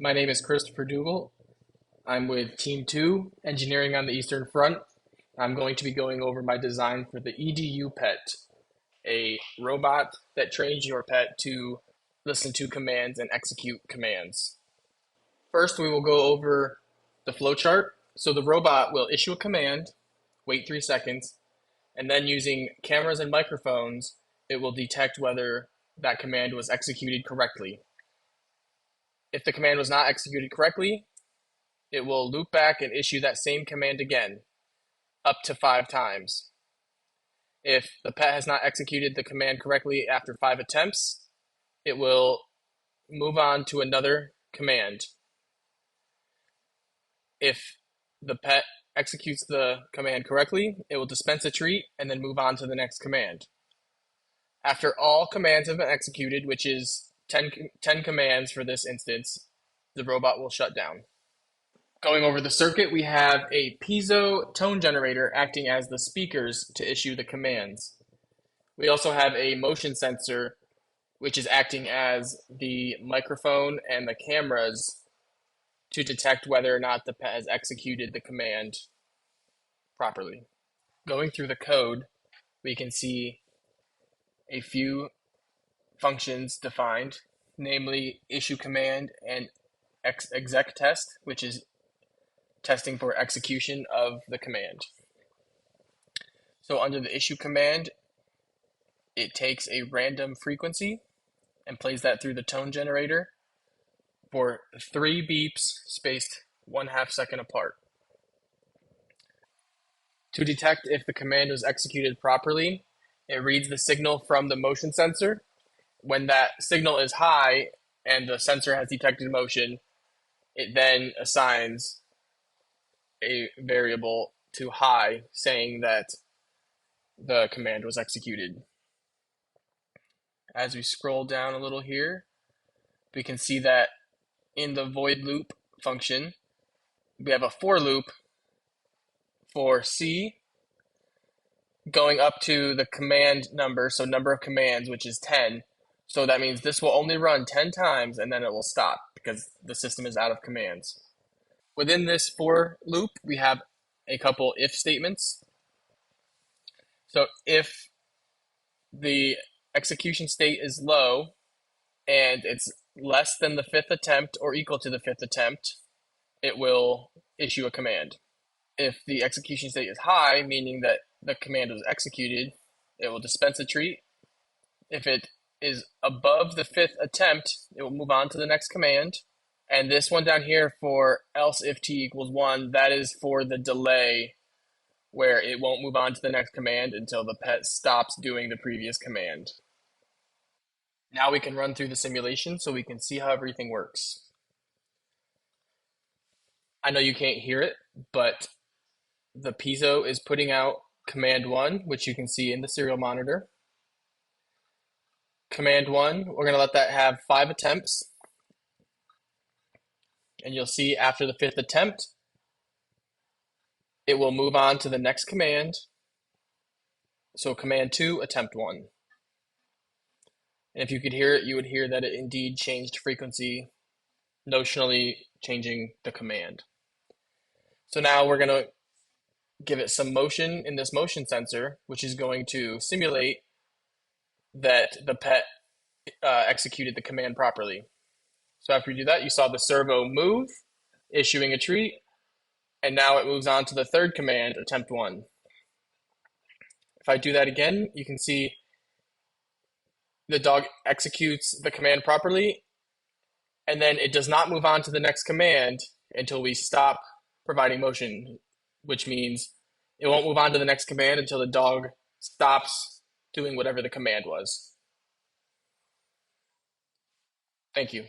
My name is Christopher Dougal. I'm with Team 2, Engineering on the Eastern Front. I'm going to be going over my design for the EduPet, a robot that trains your pet to listen to commands and execute commands. First, we will go over the flowchart. So the robot will issue a command, wait 3 seconds, and then using cameras and microphones, it will detect whether that command was executed correctly. If the command was not executed correctly, it will loop back and issue that same command again, up to 5 times. If the pet has not executed the command correctly after 5 attempts, it will move on to another command. If the pet executes the command correctly, it will dispense a treat and then move on to the next command. After all commands have been executed, which is 10 commands for this instance, the robot will shut down. Going over the circuit, we have a piezo tone generator acting as the speakers to issue the commands. We also have a motion sensor, which is acting as the microphone and the cameras to detect whether or not the pet has executed the command properly. Going through the code, we can see a few functions defined, namely issue command and exec test, which is testing for execution of the command. So under the issue command, it takes a random frequency and plays that through the tone generator for 3 beeps spaced 1/2 second apart. To detect if the command was executed properly, it reads the signal from the motion sensor. When that signal is high and the sensor has detected motion, it then assigns a variable to high, saying that the command was executed. As we scroll down a little here, we can see that in the void loop function, we have a for loop for C going up to the command number, so number of commands, which is 10. So that means this will only run 10 times and then it will stop because the system is out of commands. Within this for loop, we have a couple if statements. So if the execution state is low and it's less than the 5th attempt or equal to the 5th attempt, it will issue a command. If the execution state is high, meaning that the command was executed, it will dispense a treat. If it is above the 5th attempt, it will move on to the next command. And this one down here for else if t equals 1, that is for the delay where it won't move on to the next command until the pet stops doing the previous command. Now we can run through the simulation so we can see how everything works. I know you can't hear it, but the piezo is putting out command 1, which you can see in the serial monitor. Command 1, we're going to let that have 5 attempts. And you'll see after the 5th attempt, it will move on to the next command. So command 2, attempt 1. And if you could hear it, you would hear that it indeed changed frequency, notionally changing the command. So now we're going to give it some motion in this motion sensor, which is going to simulate that the pet executed the command properly. So after you do that, you saw the servo move, issuing a treat, and now it moves on to the 3rd command, attempt 1. If I do that again, you can see the dog executes the command properly, and then it does not move on to the next command until we stop providing motion, which means it won't move on to the next command until the dog stops doing whatever the command was. Thank you.